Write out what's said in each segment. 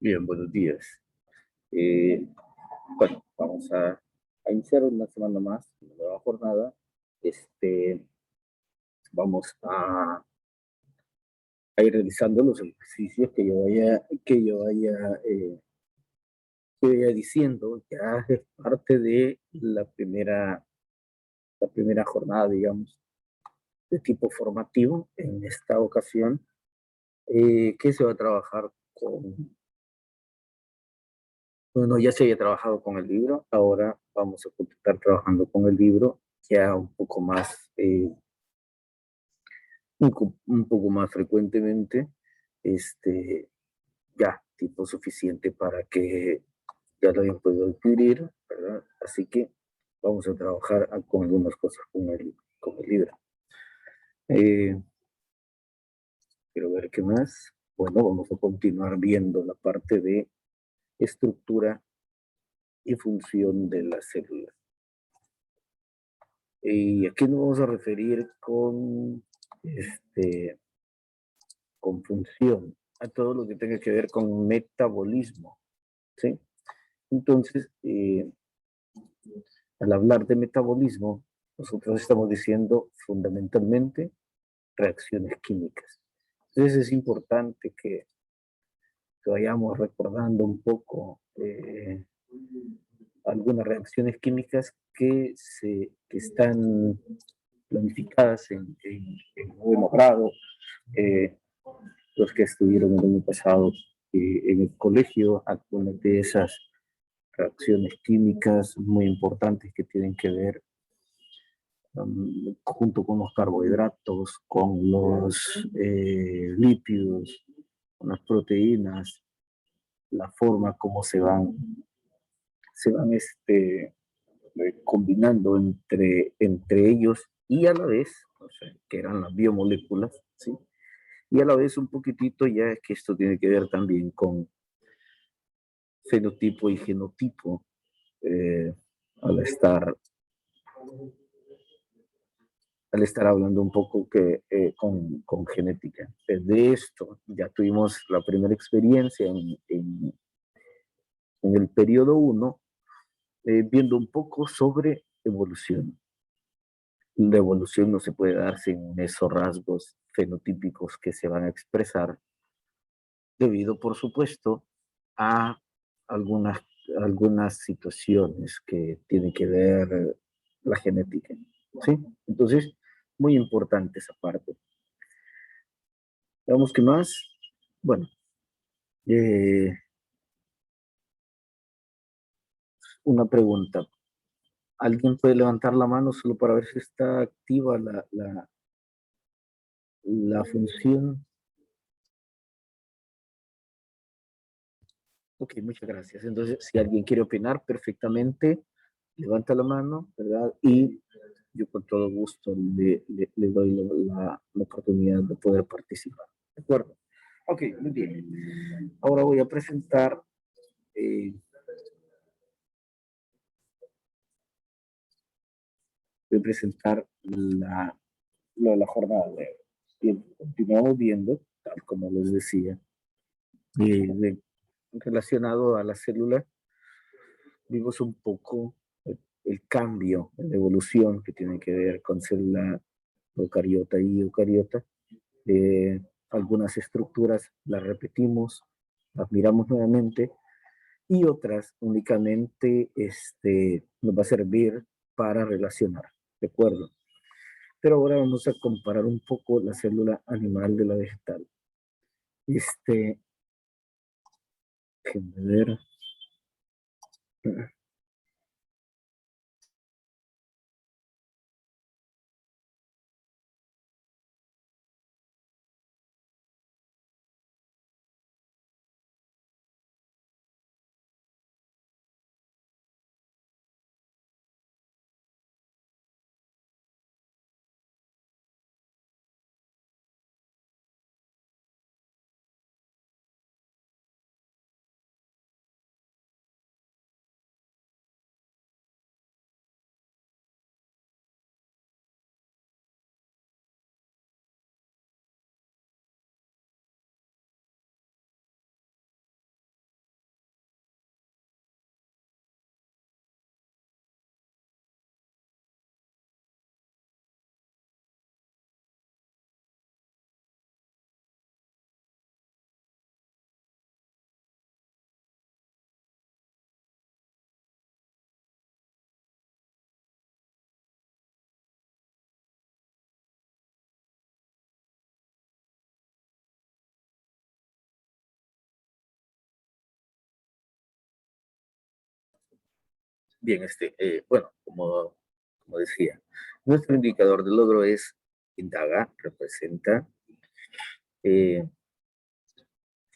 Bien, buenos días. Eh, bueno, vamos a iniciar una semana más, una nueva jornada. Este, vamos a ir realizando los ejercicios que vaya diciendo. Ya es parte de la primera jornada, digamos, de tipo formativo en esta ocasión, que se va a trabajar con, bueno, ya se había trabajado con el libro, ahora vamos a estar trabajando con el libro ya un poco más, un poco más frecuentemente, este, ya tiempo suficiente para que ya lo hayan podido adquirir, ¿verdad? Así que vamos a trabajar con algunas cosas con el libro. Eh, Quiero ver qué más. Bueno, vamos a continuar viendo la parte de estructura y función de las células. Y aquí nos vamos a referir este, con función a todo lo que tenga que ver con metabolismo, ¿sí? Entonces, al hablar de metabolismo, nosotros estamos diciendo fundamentalmente reacciones químicas. Entonces es importante que vayamos recordando un poco algunas reacciones químicas que están planificadas en noveno grado, eh, los que estuvieron el año pasado en el colegio, algunas de esas reacciones químicas muy importantes que tienen que ver junto con los carbohidratos, con los lípidos, con las proteínas, la forma como se van combinando entre ellos y a la vez, o sea, que eran las biomoléculas, ¿sí? Y a la vez un poquitito ya es que esto tiene que ver también con fenotipo y genotipo, eh, al estar al estar hablando un poco con genética. De esto ya tuvimos la primera experiencia en el periodo 1, viendo un poco sobre evolución. La evolución no se puede dar sin esos rasgos fenotípicos que se van a expresar, debido, por supuesto, a algunas, algunas situaciones que tienen que ver la genética. ¿Sí? Entonces, muy importante esa parte. Veamos qué más. Bueno, eh, una pregunta. ¿Alguien puede levantar la mano solo para ver si está activa la función? Ok, muchas gracias. Entonces, si alguien quiere opinar, perfectamente, levanta la mano, ¿verdad? Y yo con todo gusto le doy la oportunidad de poder participar. ¿De acuerdo? Ok, muy bien. Ahora eh, voy a presentar la jornada de hoy. Bien, continuamos viendo, tal como les decía, relacionado a la célula, vimos un poco el cambio, la evolución que tiene que ver con célula procariota y eucariota. Eh, Algunas estructuras las repetimos, las miramos nuevamente y otras únicamente nos va a servir para relacionar, ¿de acuerdo? Pero ahora vamos a comparar un poco la célula animal de la vegetal. Este, déjenme ver. Bien, bueno, como decía, nuestro indicador de logro es indaga, representa eh,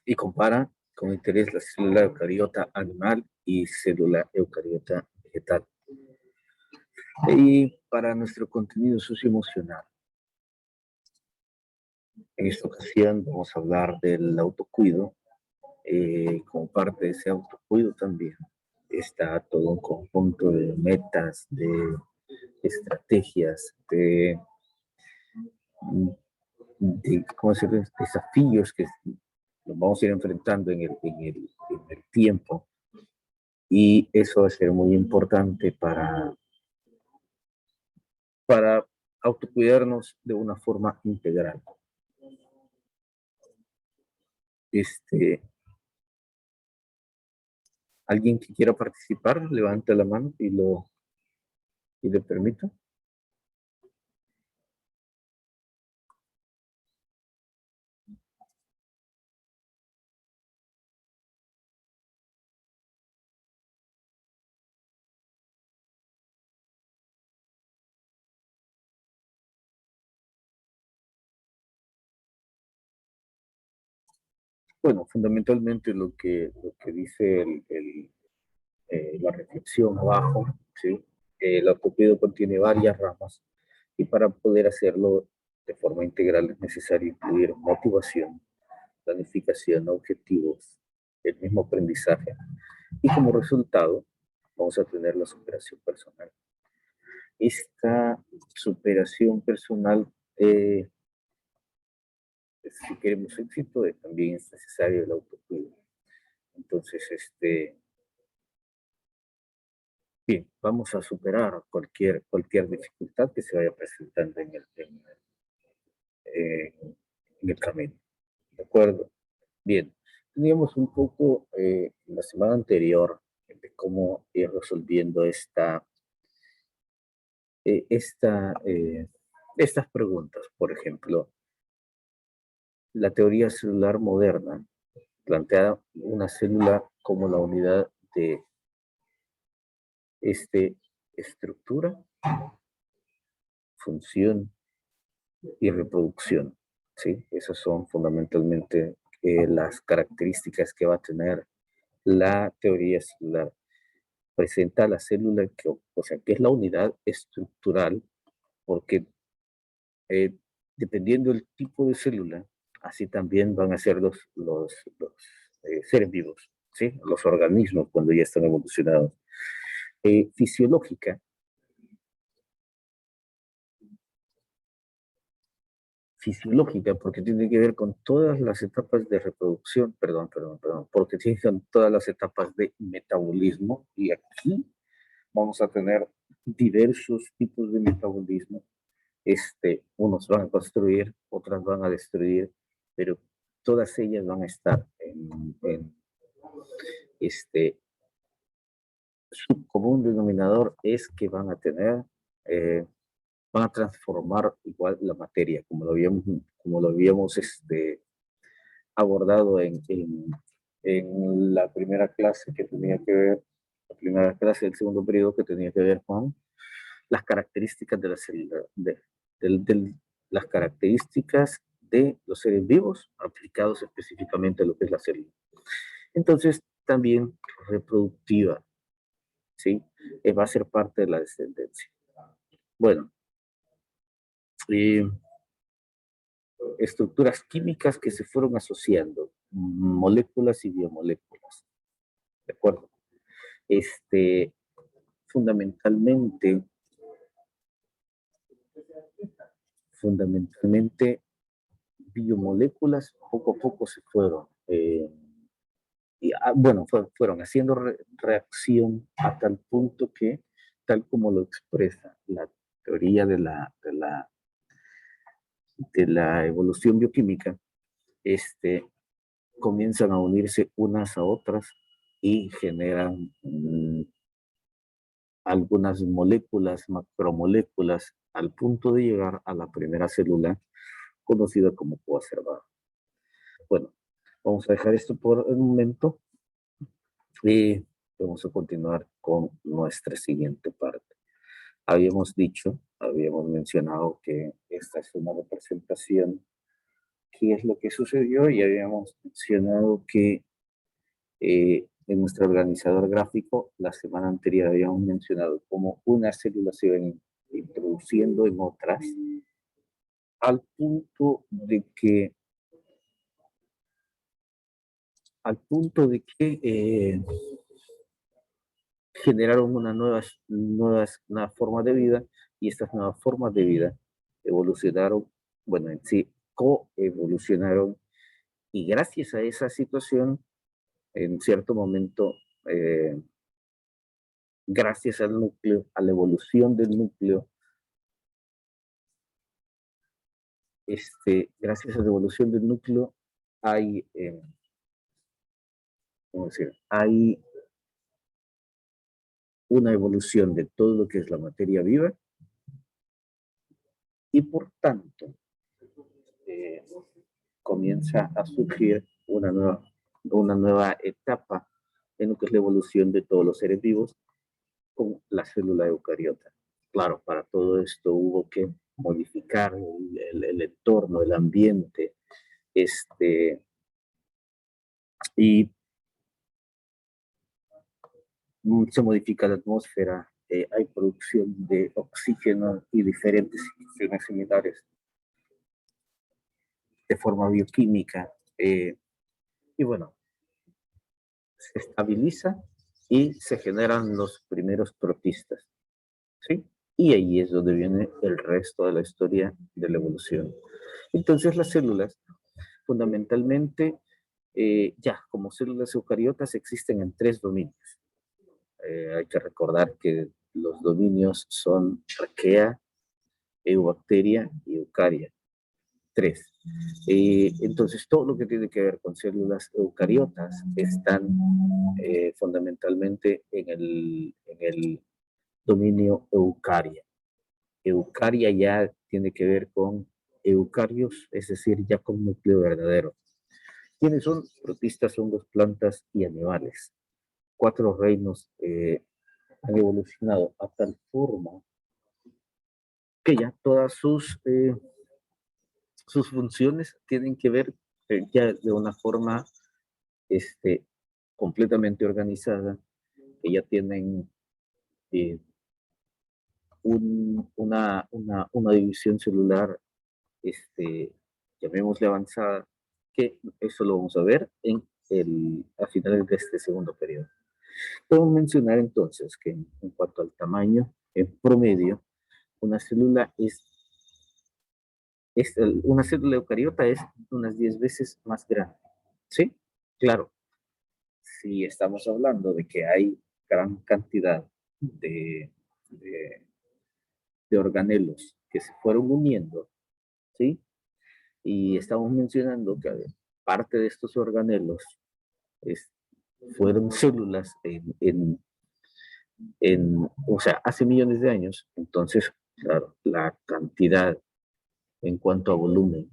y compara con interés la célula eucariota animal y célula eucariota vegetal. Y para nuestro contenido socioemocional, en esta ocasión vamos a hablar del autocuido. Como parte de ese autocuido también está todo un conjunto de metas, de estrategias, ¿cómo se llama? Desafíos que nos vamos a ir enfrentando en el tiempo. Y eso va a ser muy importante para autocuidarnos de una forma integral. ¿Alguien que quiera participar, levante la mano y le permito? Bueno, fundamentalmente lo que dice la reflexión abajo, ¿sí? El autocuidado contiene varias ramas y para poder hacerlo de forma integral es necesario incluir motivación, planificación, objetivos, el mismo aprendizaje y como resultado vamos a tener la superación personal. Esta superación personal, si queremos éxito, también es necesario el autocuidado. Entonces, bien, vamos a superar cualquier dificultad que se vaya presentando en el camino. ¿De acuerdo? Bien, teníamos un poco la semana anterior de cómo ir resolviendo eh, esta, eh, estas preguntas. Por ejemplo, la teoría celular moderna plantea una célula como la unidad de estructura, función y reproducción. ¿Sí? Esas son fundamentalmente las características que va a tener la teoría celular. Presenta la célula, o sea, que es la unidad estructural, porque eh, dependiendo del tipo de célula, así también van a ser los seres vivos, ¿sí? Los organismos cuando ya están evolucionados. Fisiológica, porque tiene que ver con todas las etapas de reproducción, perdón, porque tiene que ver con todas las etapas de metabolismo, y aquí vamos a tener diversos tipos de metabolismo. Unos van a construir, otras van a destruir, pero todas ellas van a estar este, su común denominador es que eh, van a transformar igual la materia, como lo habíamos abordado en la primera clase que tenía que ver, la primera clase del segundo periodo que tenía que ver con las características de la célula, las características de los seres vivos aplicados específicamente a lo que es la célula. Entonces, también reproductiva, ¿sí? Va a ser parte de la descendencia. Bueno, estructuras químicas que se fueron asociando, moléculas y biomoléculas, ¿de acuerdo? Fundamentalmente, fundamentalmente biomoléculas poco a poco se fueron, bueno, fueron haciendo reacción a tal punto que, tal como lo expresa la teoría de la evolución bioquímica, comienzan a unirse unas a otras y generan algunas moléculas, macromoléculas, al punto de llegar a la primera célula conocida como coacervado. Bueno, vamos a dejar esto por el momento. vamos a continuar con nuestra siguiente parte. Habíamos mencionado que esta es una representación, qué es lo que sucedió, y habíamos mencionado que en nuestro organizador gráfico, la semana anterior habíamos mencionado cómo unas células se iban introduciendo en otras, al punto de que, generaron una forma de vida, y estas nuevas formas de vida evolucionaron, bueno, en sí, coevolucionaron, y gracias a esa situación, en cierto momento, gracias al núcleo, a la evolución del núcleo, gracias a la evolución del núcleo, hay, ¿cómo decir? Hay una evolución de todo lo que es la materia viva, y por tanto, eh, comienza a surgir una nueva etapa en lo que es la evolución de todos los seres vivos con la célula eucariota. Claro, para todo esto hubo que modificar el entorno, el ambiente, y se modifica la atmósfera, hay producción de oxígeno y diferentes situaciones similares de forma bioquímica, y bueno, se estabiliza y se generan los primeros protistas, ¿sí? Y ahí es donde viene el resto de la historia de la evolución. Entonces las células, fundamentalmente, ya como células eucariotas, existen en 3 dominios. Hay que recordar que los dominios son arquea, eubacteria y eucaria. 3. Entonces, todo lo que tiene que ver con células eucariotas están fundamentalmente en el dominio eucaria. Eucaria ya tiene que ver con eucarios, es decir, ya con núcleo verdadero. ¿Quiénes son? Protistas, hongos, plantas y animales. 4 reinos han evolucionado a tal forma que ya todas sus funciones tienen que ver ya de una forma este, completamente organizada, que ya tienen eh, una división celular, llamémosle avanzada, que eso lo vamos a ver a finales de este segundo periodo. Podemos mencionar entonces que en cuanto al tamaño, en promedio, una célula una célula eucariota es unas 10 veces más grande, ¿sí? Claro, si estamos hablando de que hay gran cantidad de, de organelos que se fueron uniendo, ¿sí? Y estamos mencionando que parte de estos organelos es, fueron células o sea, hace millones de años. Entonces, claro, la cantidad en cuanto a volumen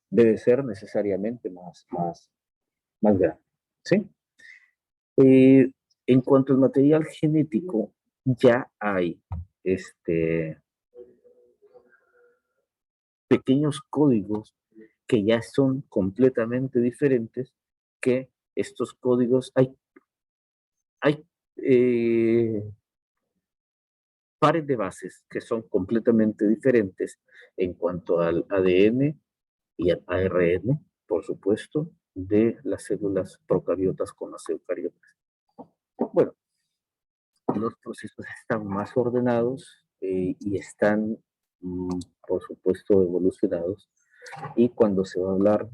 debe ser necesariamente más grande, ¿sí? Eh, en cuanto al material genético, ya hay este, pequeños códigos que ya son completamente diferentes, que estos códigos hay pares de bases que son completamente diferentes en cuanto al ADN y al ARN, por supuesto, de las células procariotas con las eucariotas. Bueno, los procesos están más ordenados y están, por supuesto, evolucionados. Y cuando se va a hablar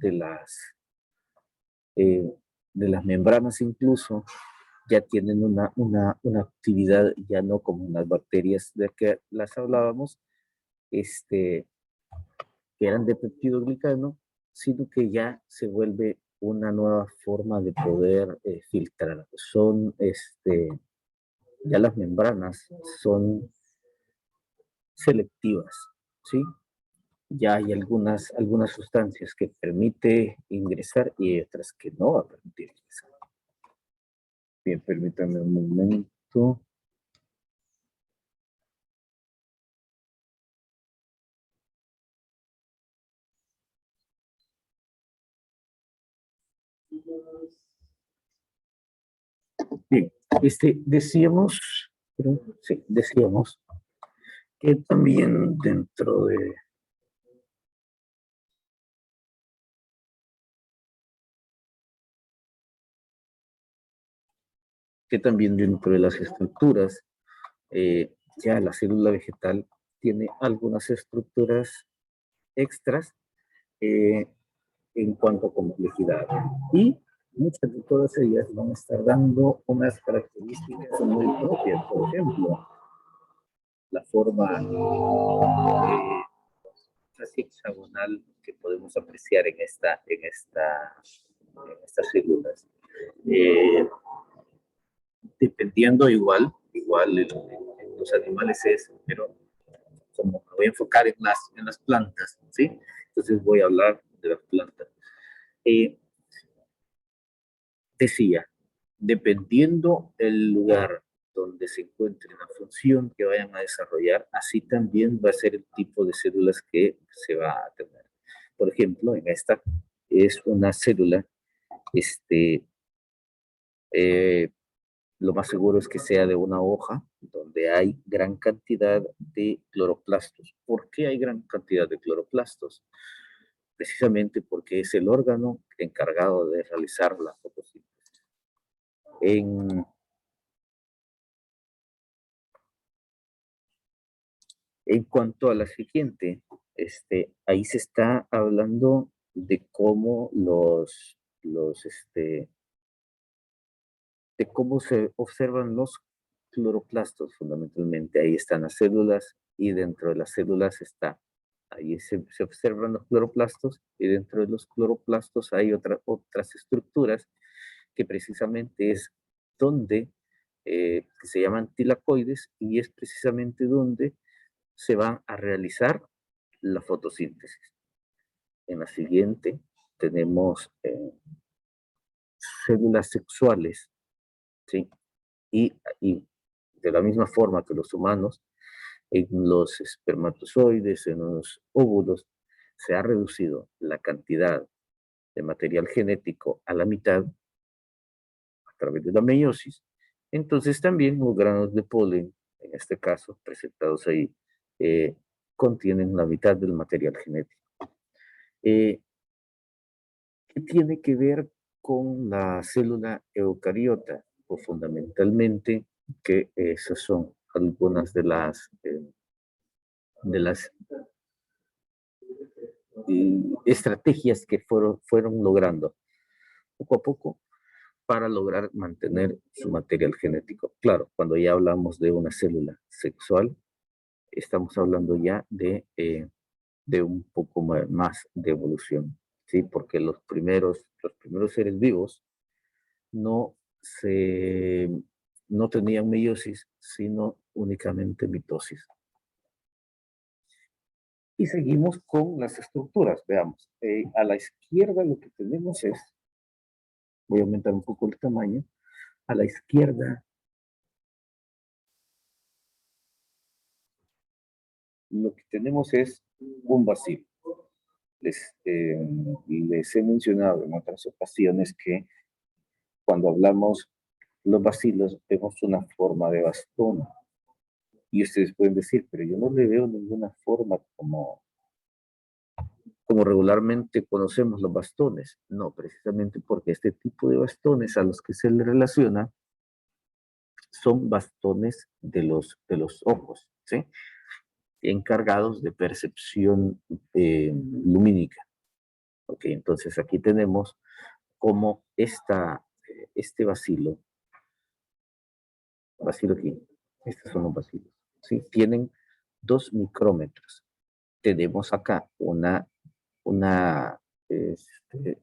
eh, de las membranas incluso, ya tienen una actividad, ya no como las bacterias de que las hablábamos, que eran de peptidoglicano, sino que ya se vuelve una nueva forma de poder filtrar. Ya las membranas son selectivas, ¿sí? Ya hay algunas sustancias que permite ingresar y otras que no va a permitir ingresar. Bien, permítanme un momento. Bien, decíamos, sí, decíamos que también dentro de las estructuras, ya la célula vegetal tiene algunas estructuras extras eh, en cuanto a complejidad. Y muchas de todas ellas van a estar dando unas características muy propias. Por ejemplo, la forma casi hexagonal que podemos apreciar en estas células. Eh, Dependiendo igual en los animales es, pero como me voy a enfocar en las plantas, ¿sí? Entonces voy a hablar de las plantas. Eh, Decía, dependiendo el lugar donde se encuentre la función que vayan a desarrollar, así también va a ser el tipo de células que se va a tener. Por ejemplo, en esta es una célula, este, eh, lo más seguro es que sea de una hoja donde hay gran cantidad de cloroplastos. ¿Por qué hay gran cantidad de cloroplastos? Precisamente porque es el órgano encargado de realizar la fotosíntesis. En, en cuanto a la siguiente, ahí se está hablando de cómo de cómo se observan los cloroplastos fundamentalmente. Ahí están las células y dentro de las células ahí se observan los cloroplastos y dentro de los cloroplastos hay otras estructuras que precisamente es donde, que se llaman tilacoides y es precisamente donde se va a realizar la fotosíntesis. En la siguiente tenemos células sexuales, ¿sí? Y de la misma forma que los humanos, en los espermatozoides, en los óvulos, se ha reducido la cantidad de material genético a la mitad a través de la meiosis. Entonces también los granos de polen, en este caso presentados ahí, eh, contienen la mitad del material genético. Eh, ¿Qué tiene que ver con la célula eucariota? Pues fundamentalmente que esas son algunas de las estrategias que fueron logrando poco a poco para lograr mantener su material genético. Claro, cuando ya hablamos de una célula sexual, estamos hablando ya de un poco más de evolución, ¿sí? Porque los primeros seres vivos no, se, no tenían meiosis, sino únicamente mitosis. Y seguimos con las estructuras. Veamos, a la izquierda lo que tenemos es, voy a aumentar un poco el tamaño, a la izquierda lo que tenemos es un vacío. Les he mencionado en otras ocasiones que cuando hablamos los bacilos vemos una forma de bastón. Y ustedes pueden decir, pero yo no le veo ninguna forma como regularmente conocemos los bastones. No, precisamente porque este tipo de bastones a los que se le relaciona son bastones de los ojos, ¿sí? Encargados de percepción lumínica. Ok, entonces aquí tenemos como este vacilo aquí, estos son los vacilos, ¿sí? Tienen 2 micrómetros. Tenemos acá una, este,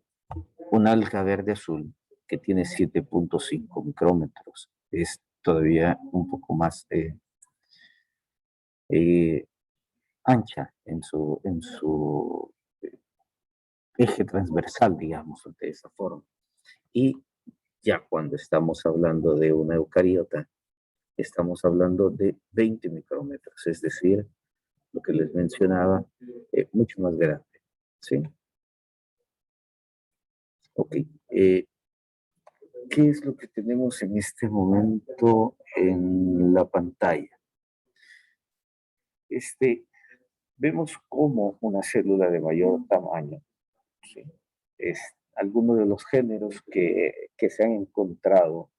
una alga verde azul que tiene 7,5 micrómetros. Es todavía un poco más eh, ancha en su eje transversal, digamos, de esa forma. Y Ya cuando estamos hablando de una eucariota, estamos hablando de 20 micrómetros, es decir, lo que les mencionaba, mucho más grande, ¿sí? Ok. ¿Qué es lo que tenemos en este momento en la pantalla? Vemos como una célula de mayor tamaño, ¿sí? Es algunos de los géneros que se han encontrado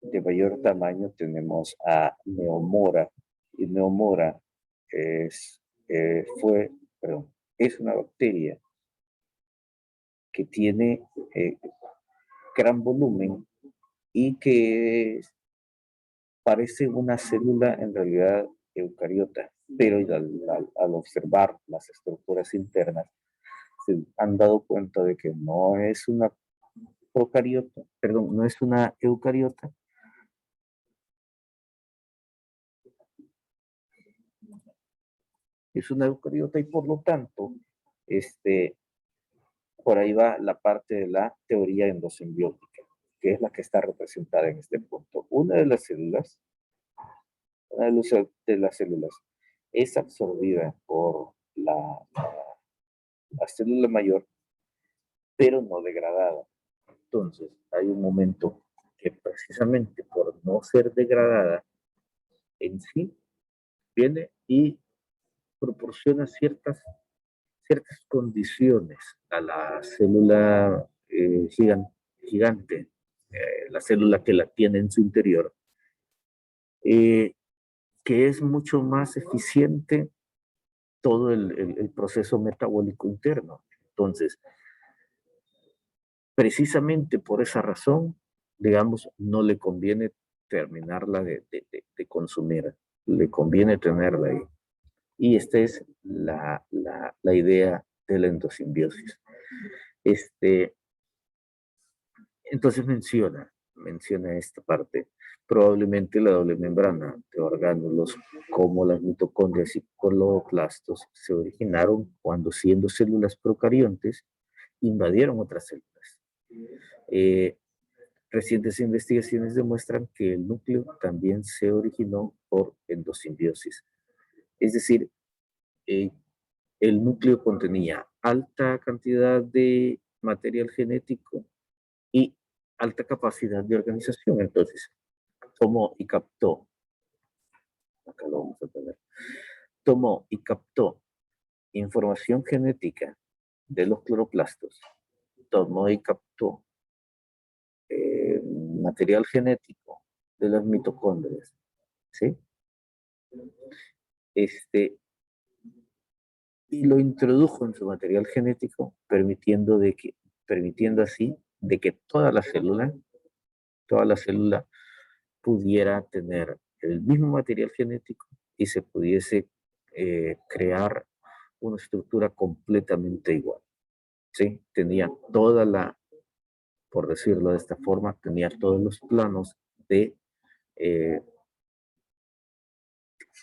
de mayor tamaño. Tenemos a Neomora, y Neomora es, fue, perdón, es una bacteria que tiene gran volumen y que parece una célula en realidad eucariota, pero al observar las estructuras internas se han dado cuenta de que no es una procariota, perdón, no es una eucariota, es una eucariota y por lo tanto, este, por ahí va la parte de la teoría endosimbiótica, que es la que está representada en este punto. Una de las células es absorbida por la célula mayor, pero no degradada. Entonces, hay un momento que precisamente por no ser degradada en sí, viene y proporciona ciertas condiciones a la célula gigante, la célula que la tiene en su interior, eh, que es mucho más eficiente todo el proceso metabólico interno. Entonces, precisamente por esa razón, digamos, no le conviene terminarla de consumir, le conviene tenerla ahí. Y esta es la idea de la endosimbiosis. Este, entonces menciona esta parte. Probablemente la doble membrana de orgánulos como las mitocondrias y cloroplastos se originaron cuando, siendo células procariontes, invadieron otras células. Eh, Recientes investigaciones demuestran que el núcleo también se originó por endosimbiosis. Es decir, eh, el núcleo contenía alta cantidad de material genético y alta capacidad de organización. Entonces, tomó y captó, acá lo vamos a tener, tomó y captó información genética de los cloroplastos, tomó y captó material genético de las mitocondrias, ¿sí? Este, y lo introdujo en su material genético, permitiendo así de que toda la célula pudiera tener el mismo material genético y se pudiese crear una estructura completamente igual. ¿Sí? Tenía por decirlo de esta forma, tenía todos los planos eh,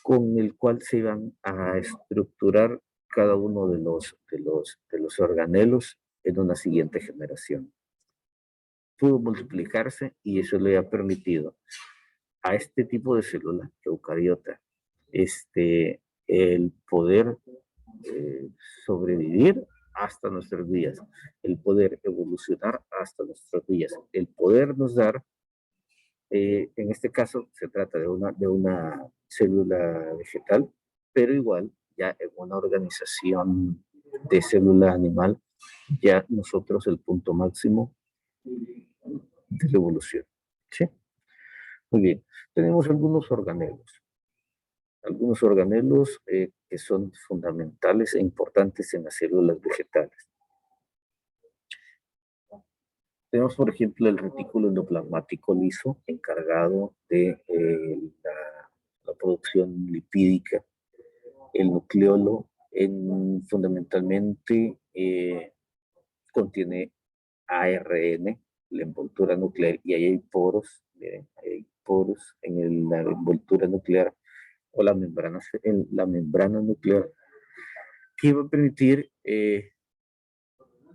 con el cual se iban a estructurar cada uno de los organelos en una siguiente generación. Pudo multiplicarse y eso le ha permitido a este tipo de célula eucariota el poder eh, sobrevivir hasta nuestros días, el poder evolucionar hasta nuestros días, el podernos dar, en este caso se trata de una célula vegetal, pero igual ya en una organización de célula animal, ya nosotros el punto máximo de la evolución. ¿Sí? Muy bien, tenemos algunos organelos que son fundamentales e importantes en las células vegetales. Tenemos, por ejemplo, el retículo endoplasmático liso, encargado de la producción lipídica, el nucleolo, fundamentalmente contiene ARN, la envoltura nuclear, y ahí hay poros, miren, hay poros en la envoltura nuclear o la membrana nuclear, que va a permitir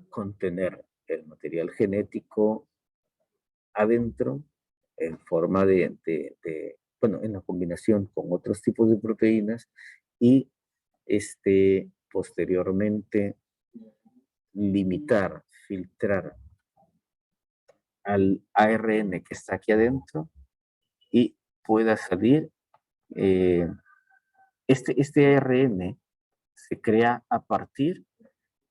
contener el material genético adentro en forma bueno, en la combinación con otros tipos de proteínas y posteriormente limitar, filtrar al ARN que está aquí adentro y pueda salir. eh, este ARN se crea a partir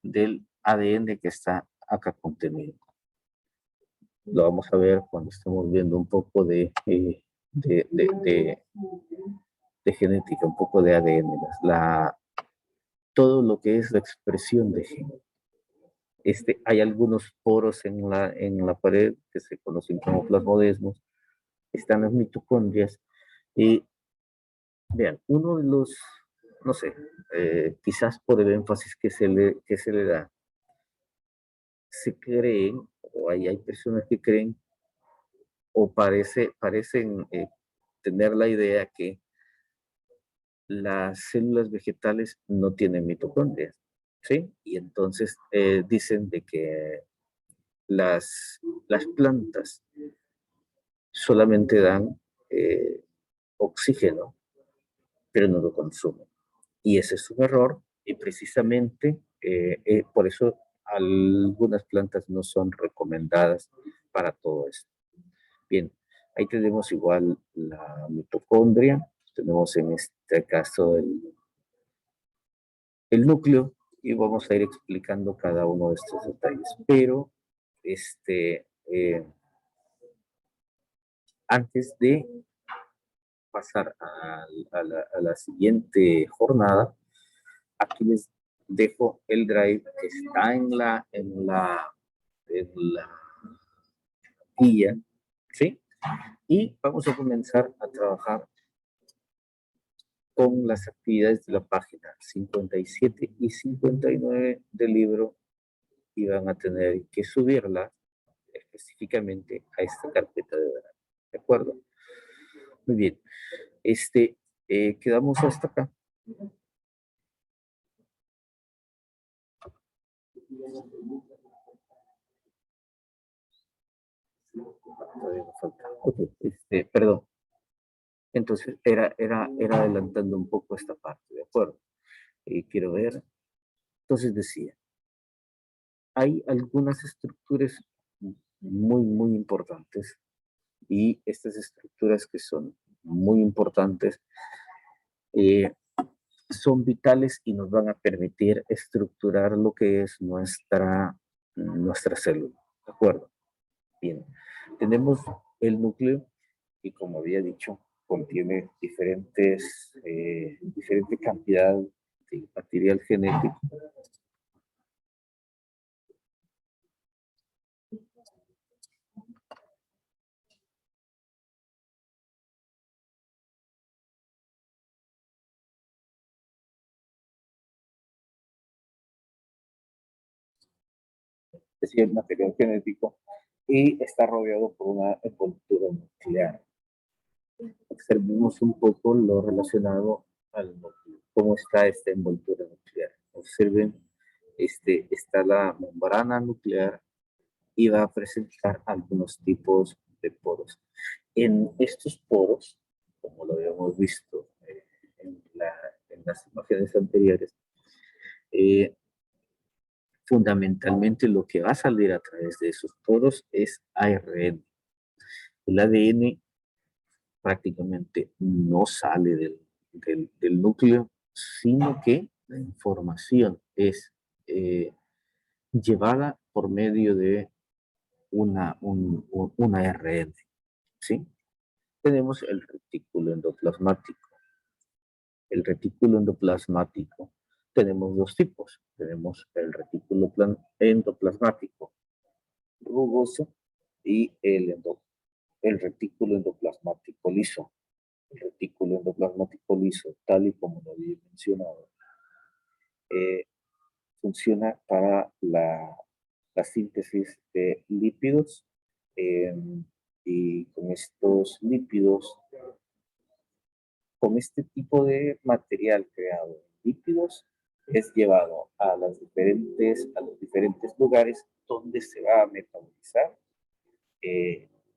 del ADN que está acá contenido. Lo vamos a ver cuando estemos viendo un poco de, de, de genética, un poco de ADN, todo lo que es la expresión de genes. Hay algunos poros en la pared que se conocen como plasmodesmos, están las mitocondrias y vean, uno de los, no sé, quizás por el énfasis que se le da, se creen, o hay personas que creen, o parecen tener la idea que las células vegetales no tienen mitocondrias, ¿sí? Y entonces dicen de que las plantas solamente dan oxígeno, pero no lo consumen. Y ese es un error, y precisamente por eso algunas plantas no son recomendadas para todo esto. Bien, ahí tenemos igual la mitocondria, tenemos en este caso el núcleo, y vamos a ir explicando cada uno de estos detalles. Pero antes de pasar a la siguiente jornada, aquí les dejo el drive que está en la guía, ¿sí? Y vamos a comenzar a trabajar con las actividades de la página 57 y 59 del libro, y van a tener que subirla específicamente a esta carpeta de drive. ¿De acuerdo? Muy bien. Quedamos hasta acá. Todavía nos falta. Okay. Perdón. Entonces, era adelantando un poco esta parte, ¿de acuerdo? Quiero ver. Entonces decía, hay algunas estructuras muy importantes, y estas estructuras que son muy importantes eh, son vitales y nos van a permitir estructurar lo que es nuestra célula, ¿de acuerdo? Bien, tenemos el núcleo y, como había dicho, contiene diferente cantidad de material genético. Es decir, material genético, y está rodeado por una envoltura nuclear. Observemos un poco lo relacionado al núcleo. ¿Cómo está esta envoltura nuclear? Observen, está la membrana nuclear y va a presentar algunos tipos de poros. En estos poros, como lo habíamos visto en las imágenes anteriores, eh, fundamentalmente lo que va a salir a través de esos poros es ARN. El ADN prácticamente no sale del núcleo, sino que la información es llevada por medio de una ARN, ¿sí? Tenemos el retículo endoplasmático. El retículo endoplasmático tenemos dos tipos. Tenemos el retículo endoplasmático rugoso y el retículo endoplasmático liso. El retículo endoplasmático liso, tal y como lo había mencionado, funciona para la síntesis de lípidos, eh, y con estos lípidos, con este tipo de material creado en lípidos, es llevado a los diferentes lugares donde se va a metabolizar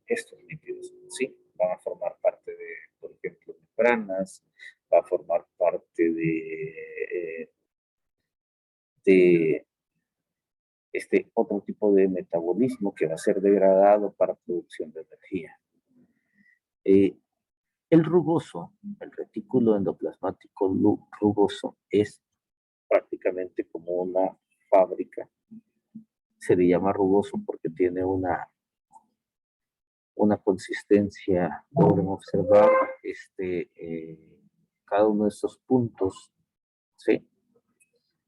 estos lípidos, ¿sí? Van a formar parte de, por ejemplo, membranas, va a formar parte de este otro tipo de metabolismo que va a ser degradado para producción de energía. El rugoso, el retículo endoplasmático rugoso, es prácticamente como una fábrica. Se le llama rugoso porque tiene una consistencia. Pueden observar cada uno de estos puntos, ¿sí?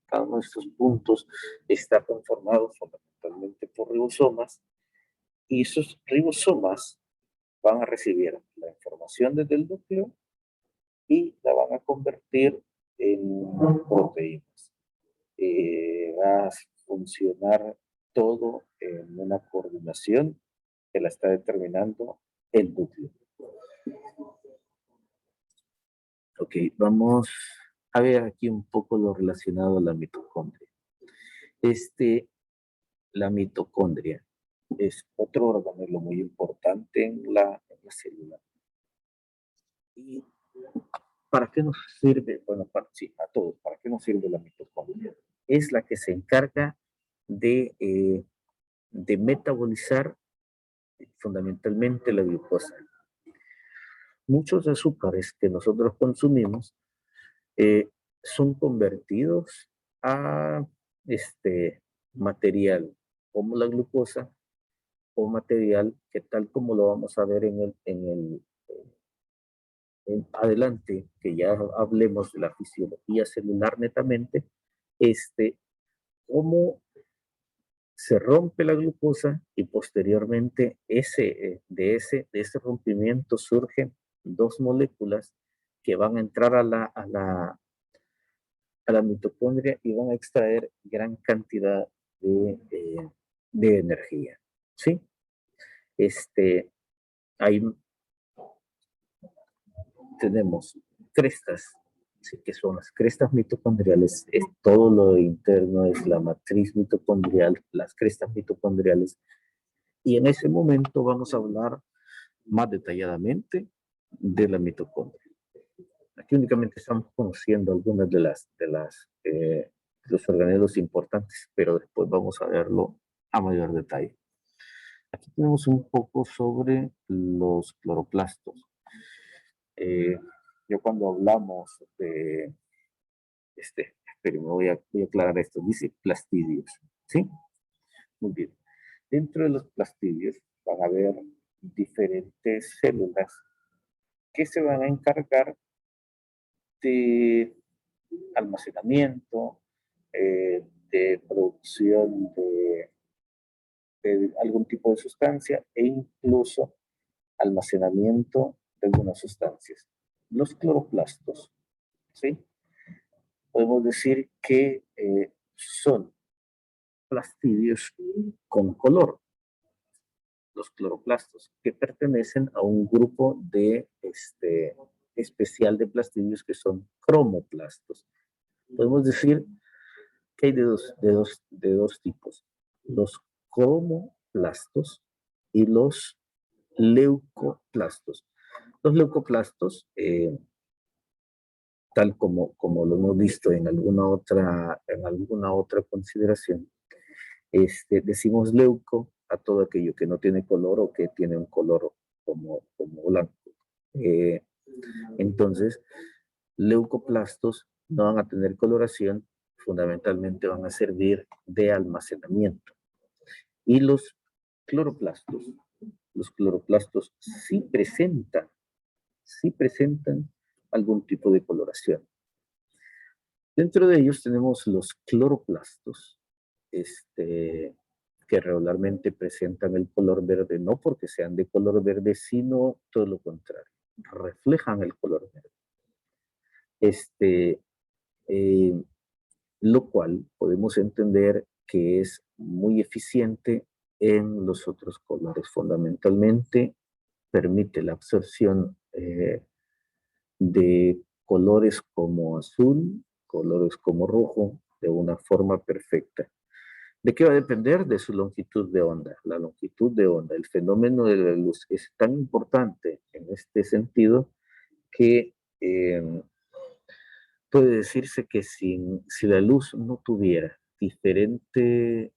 Cada uno de estos puntos está conformado fundamentalmente por ribosomas, y esos ribosomas van a recibir la información desde el núcleo y la van a convertir en proteínas. Va a funcionar todo en una coordinación que la está determinando el núcleo. Ok, vamos a ver aquí un poco lo relacionado a la mitocondria. La mitocondria es otro organelo muy importante en la célula. ¿Y para qué nos sirve? Bueno, sí, a todos. ¿Para qué nos sirve la mitocondria? Es la que se encarga de metabolizar fundamentalmente la glucosa. Muchos azúcares que nosotros consumimos son convertidos a material como la glucosa, o material que, tal como lo vamos a ver en adelante, que ya hablemos de la fisiología celular netamente, cómo se rompe la glucosa y posteriormente de ese rompimiento surgen dos moléculas que van a entrar a la mitocondria y van a extraer gran cantidad de energía. ¿Sí? Ahí tenemos crestas, ¿sí? Que son las crestas mitocondriales, es todo lo interno, es la matriz mitocondrial, las crestas mitocondriales, y en ese momento vamos a hablar más detalladamente de la mitocondria. Aquí únicamente estamos conociendo algunas de los organelos importantes, pero después vamos a verlo a mayor detalle. Aquí tenemos un poco sobre los cloroplastos. Yo cuando hablamos de pero voy a aclarar esto, dice plastidios, ¿sí? Muy bien. Dentro de los plastidios van a haber diferentes células que se van a encargar de almacenamiento, de producción de algún tipo de sustancia e incluso almacenamiento de algunas sustancias. Los cloroplastos, ¿sí? Podemos decir que son plastidios con color, los cloroplastos, que pertenecen a un grupo especial de plastidios que son cromoplastos. Podemos decir que hay de dos tipos, los cromoplastos y los leucoplastos. Los leucoplastos, tal como lo hemos visto en alguna otra consideración, decimos leuco a todo aquello que no tiene color o que tiene un color como blanco. Entonces, leucoplastos no van a tener coloración, fundamentalmente van a servir de almacenamiento. Y los cloroplastos sí presentan algún tipo de coloración. Dentro de ellos tenemos los cloroplastos, que regularmente presentan el color verde, no porque sean de color verde, sino todo lo contrario, reflejan el color verde. Lo cual podemos entender que es muy eficiente en los otros colores. Fundamentalmente permite la absorción de colores como azul, colores como rojo, de una forma perfecta. ¿De qué va a depender? De su longitud de onda. La longitud de onda, el fenómeno de la luz es tan importante en este sentido que puede decirse que si la luz no tuviera diferentes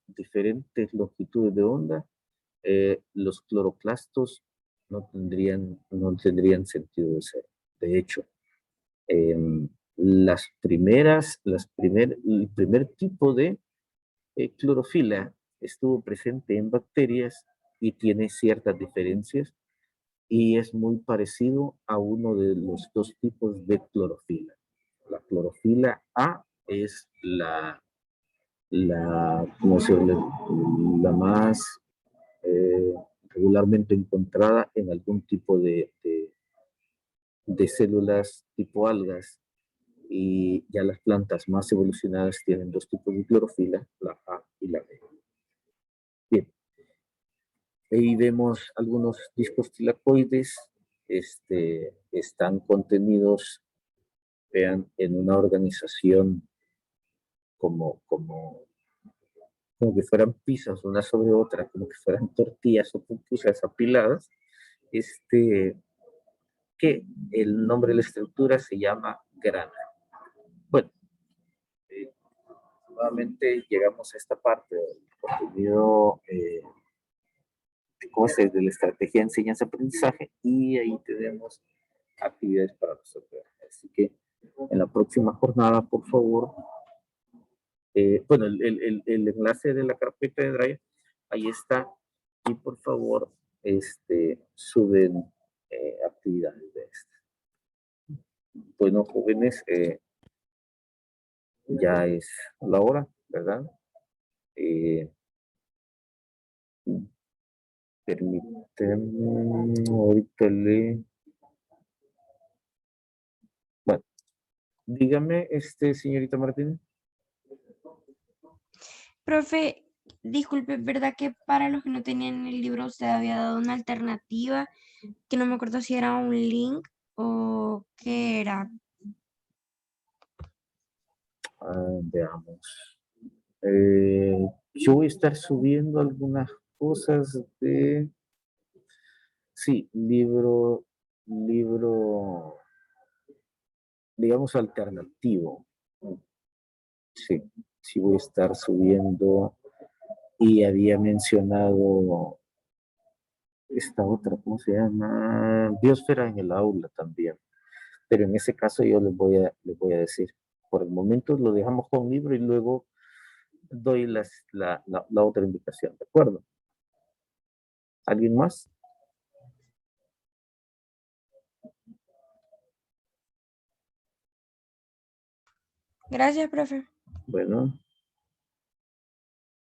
longitudes de onda, los cloroplastos no tendrían sentido de ser. De hecho, el primer tipo de clorofila estuvo presente en bacterias y tiene ciertas diferencias y es muy parecido a uno de los dos tipos de clorofila. La clorofila A es ¿cómo se llama? La más eh, regularmente encontrada en algún tipo de células tipo algas, y ya las plantas más evolucionadas tienen dos tipos de clorofila, la A y la B. Bien, ahí vemos algunos discos tilacoides, están contenidos, vean, en una organización como, como que fueran pizzas una sobre otra, como que fueran tortillas o pupusas apiladas, este, que el nombre de la estructura se llama grana. Bueno, eh, nuevamente llegamos a esta parte del contenido de la estrategia de enseñanza-aprendizaje, y ahí tenemos actividades para resolver. Así que en la próxima jornada, por favor, bueno, el enlace de la carpeta de Drive, ahí está, y por favor, suben actividades de estas. Bueno, jóvenes, ya es la hora, ¿verdad? Eh, Permítanme, ahorita bueno, dígame, señorita Martínez. Profe, disculpe, ¿verdad que para los que no tenían el libro usted había dado una alternativa? Que no me acuerdo si era un link o qué era. Veamos. Eh, yo voy a estar subiendo algunas cosas sí, libro, digamos, alternativo. Sí, sí voy a estar subiendo, y había mencionado esta otra, ¿cómo se llama? Biosfera en el aula también. Pero en ese caso yo les voy a decir, por el momento lo dejamos con libro y luego doy la otra invitación, ¿de acuerdo? ¿Alguien más? Gracias, profe. Bueno.